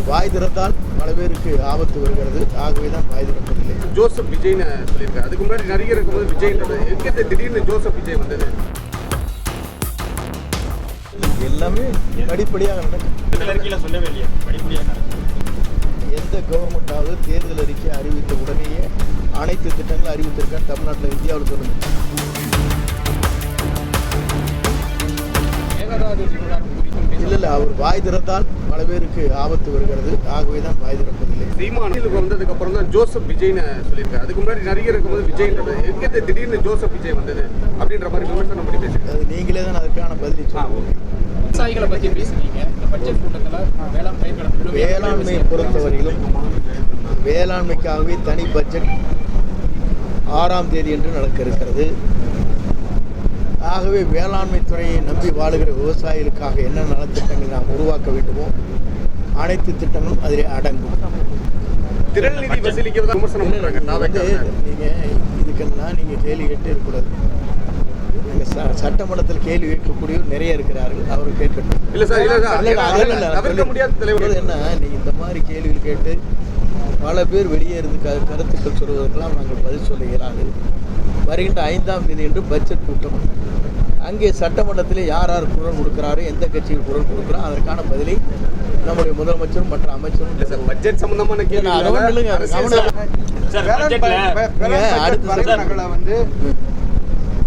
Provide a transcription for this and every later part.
வாய் திறந்தால் பல பேருக்கு ஆபத்து வருகிறது. ஆகவே தான் வாய் திறப்பதில்லை. ஜோசப் விஜய்னு சொல்லியிருக்காரு. அதுக்கு முன்னாடி நடிகர் இருக்கும்போது விஜய்ன்றது எங்கே திடீர்னு ஜோசப் விஜய் வந்தது? எல்லாமே படிப்படியாக நடக்கும். சொல்லவே இல்லையா? படிப்படியாக நடக்கும். எந்த கவர்மெண்ட்டாவது தேர்தல் அறிக்கை அறிவித்த உடனேயே அனைத்து திட்டங்களும் அறிவித்திருக்காங்க தமிழ்நாட்டில், இந்தியாவில் சொல்லுங்கள். இல்லை அவர் வாய் திறந்தால் பல பேருக்கு ஆபத்து வருகிறது. ஆகவே தான் வாய் திறப்பதில்லை. சீமானுக்கு வந்ததுக்கு அப்புறம் தான் ஜோசப் விஜய்னு சொல்லியிருக்காரு. அதுக்கு முன்னாடி நடிகர் இருக்கும்போது விஜய்ன்றது எங்கே திடீர்னு ஜோசப் விஜய் வந்தது அப்படின்ற மாதிரி விமர்சனம் பண்ணி பேசுகிறேன். அது நீங்களே தான் அதுக்கான பதிலை சொல்லுங்கள். விவசாயிகளை பற்றி பேசுறீங்க. இந்த பட்ஜெட் கூட்டத்தில் வேளாண்மை பொறுத்தவரையிலும் வேளாண்மைக்காகவே தனி பட்ஜெட் 6ஆம் தேதி என்று நடக்க இருக்கிறது. ஆகவே வேளாண்மை துறையை நம்பி வாழுகிற விவசாயிகளுக்காக என்ன நலத்திட்டங்கள் நாம் உருவாக்க வேண்டுமோ அனைத்து திட்டங்களும் அதில் அடங்கும். திரள் நிதி வசூலிக்கிறதா விமர்சனம் பண்றாங்க. நீங்கள் இதுக்கெல்லாம் நீங்கள் கேள்வி கேட்டு இருக்கக்கூடாது. எங்கள் சட்டமன்றத்தில் கேள்வி கேட்கக்கூடியவர் நிறைய இருக்கிறார்கள். அவர் கேட்கட்டும். இல்லை சார், தவிர்க்க முடியாத தலைவர் என்ன நீங்கள் இந்த மாதிரி கேள்விகள் கேட்டு பல பேர் வெளியே இருந்து கருத்துக்கள் சொல்வதற்கெல்லாம் நாங்கள் பதில் சொல்ல இயலாது. வருகின்ற 5ஆம் தேதி என்று பட்ஜெட் கூட்டம். அங்கே சட்டமன்றத்தில் யார் யார் குரல் கொடுக்கிறாரோ, எந்த கட்சியில் குரல் கொடுக்குறோம் அதற்கான பதிலை நம்முடைய முதலமைச்சரும் மற்ற அமைச்சரும் பட்ஜெட் சம்பந்தமான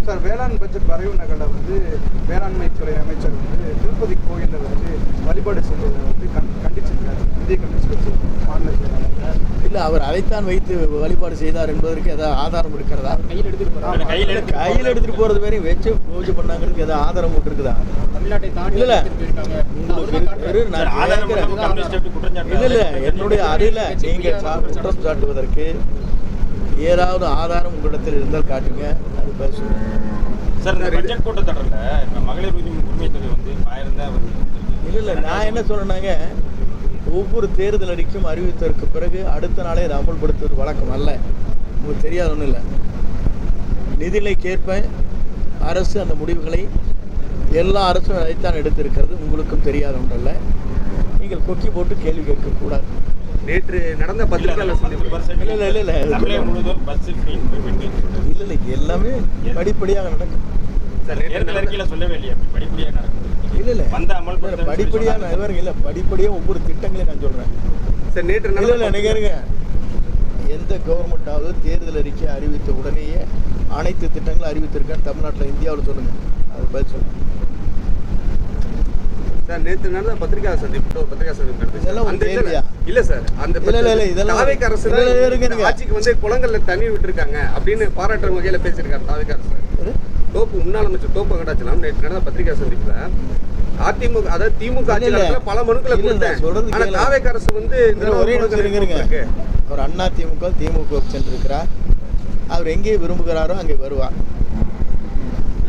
சார் வேளாண் பட்ஜெட் வரைவு நகலை வேளாண்மைத்துறை அமைச்சர் திருப்பதி கோயிலில் வழிபாடு செஞ்சதை கண்டிச்சிருக்காரு. இந்திய கம்யூனிஸ்ட் கட்சி மாநில செயலாளர். இல்லை, அவர் அதைத்தான் வைத்து வழிபாடு செய்தார் என்பதற்கு ஏதாவது ஆதாரம் இருக்கிறதா? கையில் எடுத்துகிட்டு போகிறது வரையும் வச்சு பூஜை பண்ணாங்கிறதுக்கு ஏதாவது ஆதாரம் கொண்டு இருக்குதா? இல்லை இல்லை, என்னுடைய அறிவில் நீங்கள் குற்றம் சாட்டுவதற்கு ஏதாவது ஆதாரம் உங்களிடத்தில் இருந்தால் காட்டுங்க. அது பேசுவோம் சார். இந்த பட்ஜெட் கூட்டத்தொடரில் இப்போ மகளிர் உரிமை தொகை 1000 தான் இல்லை இல்லை, நான் என்ன சொல்கிறேன்னாங்க, ஒவ்வொரு தேர்தல் அறிக்கையும் அறிவித்ததற்கு பிறகு அடுத்த நாளே இதை அமல்படுத்துவது வழக்கம் அல்ல. உங்களுக்கு தெரியாத ஒன்றும் இல்லை. நிதிநிலைக்கேற்ப அரசு அந்த முடிவுகளை எல்லா அரசும் அதைத்தான் எடுத்திருக்கிறது. உங்களுக்கும் தெரியாத ஒன்றல்ல. நீங்கள் கொக்கி போட்டு கேள்வி கேட்கக்கூடாது. நேற்று நடந்த பத்திரிகையாளர் இல்லை எல்லாமே படிப்படியாக நடக்கும். சொல்லவே இல்லையா? படிப்படியாக நடக்கும். இல்லை படிப்படியாக இல்லை, படிப்படியாக ஒவ்வொரு திட்டங்களையும் நான் சொல்கிறேன். சார் நேற்று இல்லை நினைக்கிறேங்க, எந்த கவர்மெண்ட்டாவது தேர்தல் அறிக்கை அறிவித்த உடனேயே அனைத்து திட்டங்களும் அறிவித்திருக்காங்க தமிழ்நாட்டில், இந்தியாவில் சொல்லுங்கள். அது பதில் சொல்லுங்கள். சார் நேற்று நடந்த பத்திரிகையாளர் சந்திப்பு இல்ல சார், அந்த தாவேக அரசு ஆட்சிக்கு குளங்கள்ல தண்ணி விட்டுருக்காங்க அப்படின்னு பாராட்டுற வகையில பேசியிருக்காரு தாவேக அரசு. தோப்பு முன்னாள் அமைச்சர் தோப்பு வெங்கடாச்சலம் நேற்று நடந்த பத்திரிகை சந்திப்புல அதிமுக, அதாவது திமுக ஆட்சியாளர்கள் பல மனுக்களை கொடுத்தேன். ஆனா தாவேக அரசு அவர் அண்ணா திமுக சென்றிருக்கிறார். அவர் எங்கே விரும்புகிறாரோ அங்கே வருவார்.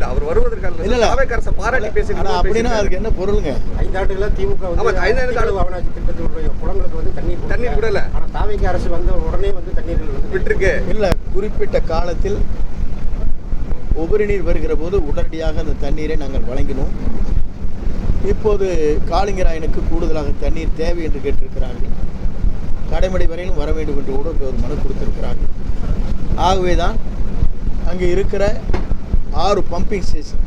அவர் வருவதற்கான தாவேக அரசை பாராட்டி பேசினார். அப்படின்னா அதுக்கு என்ன பொருளுங்க? 5 ஆண்டுகளா திமுக 5 ஆண்டு அவனாட்சி திட்டத்தினுடைய குளங்களுக்கு தண்ணீர் விடல. ஆனா தாவேக அரசு உடனே தண்ணீர் விட்டுருக்கு. இல்ல, குறிப்பிட்ட காலத்தில் உபரி நீர் வருகிற போது உடனடியாக அந்த தண்ணீரை நாங்கள் வழங்கினோம். இப்போது காளிங்கராயனுக்கு கூடுதலாக தண்ணீர் தேவை என்று கேட்டிருக்கிறார்கள். கடைமடை வரையிலும் வர வேண்டும் என்று கூட ஒரு மனு கொடுத்திருக்கிறார்கள். ஆகவே தான் அங்கே இருக்கிற 6 பம்பிங் ஸ்டேஷன்,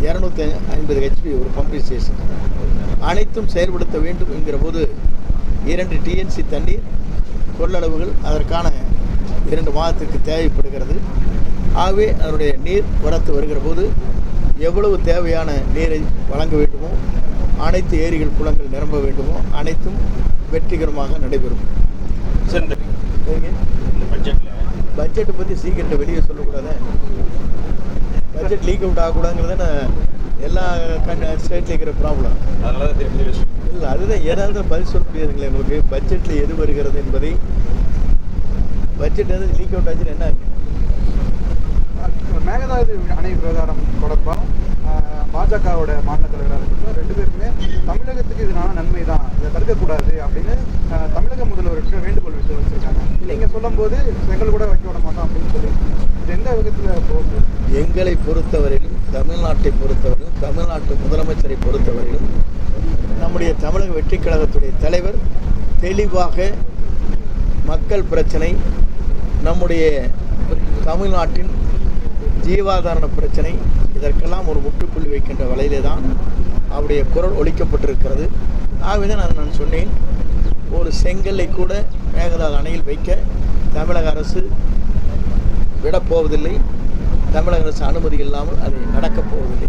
250 HP ஒரு பம்பிங் ஸ்டேஷன் அனைத்தும் செயல்படுத்த வேண்டும் என்கிற போது 2 TNC தண்ணீர் கொள்ளளவுகள் அதற்கான 2 மாதத்திற்கு தேவைப்படுகிறது. ஆகவே அதனுடைய நீர் வரத்து வருகிற போது எவ்வளவு தேவையான நீரை வழங்க வேண்டுமோ, அனைத்து ஏரிகள் குளங்கள் நிரம்ப வேண்டுமோ அனைத்தும் வெற்றிகரமாக நடைபெறும். பட்ஜெட்டை பற்றி சீக்கிரம் வெளியே சொல்லக்கூடாது. பட்ஜெட் லீக் அவுட் ஆகக்கூடாதுங்கிறது எல்லா ஸ்டேட்ல இருக்கிற ப்ராப்ளம். இல்லை, அதுதான் ஏதாவது பதில் சொல்ல முடியாதுங்களே உங்களுக்கு. பட்ஜெட்டில் எது வருகிறது என்பதை பட்ஜெட் எதாவது லீக் அவுட் ஆச்சுன்னு என்ன ஆகுது? மேகதாது அணை விவகாரம் தொடர்பாக பாஜகவோட மாநில தலைவராக இருக்கட்டும் 2 பேருமே தமிழகத்துக்கு இதனால நன்மை தான், இதை தடுக்கக்கூடாது அப்படின்னு தமிழக முதல்வருக்கு வேண்டுகோள் வச்சிருக்காங்க. நீங்கள் சொல்லும்போது செங்கல் கூட வைக்க விட மாட்டோம் அப்படின்னு சொல்லி இது எந்த விதத்தில் போகுது? எங்களை பொறுத்தவரையிலும், தமிழ்நாட்டை பொறுத்தவரையிலும், தமிழ்நாட்டு முதலமைச்சரை பொறுத்தவரையிலும் நம்முடைய தமிழக வெற்றி கழகத்துடைய தலைவர் தெளிவாக மக்கள் பிரச்சனை, நம்முடைய தமிழ்நாட்டின் ஜீவாதார பிரச்சனை, இதற்கெல்லாம் ஒரு முற்றுப்புள்ளி வைக்கின்ற வகையிலே தான் அவருடைய குரல் ஒலிக்கப்பட்டிருக்கிறது. ஆகவே தான் நான் சொன்னேன், ஒரு செங்கல்லை கூட மேகதாது அணையில் வைக்க தமிழக அரசு விடப்போவதில்லை. தமிழக அரசு அனுமதி இல்லாமல் அதை நடக்கப் போவதில்லை.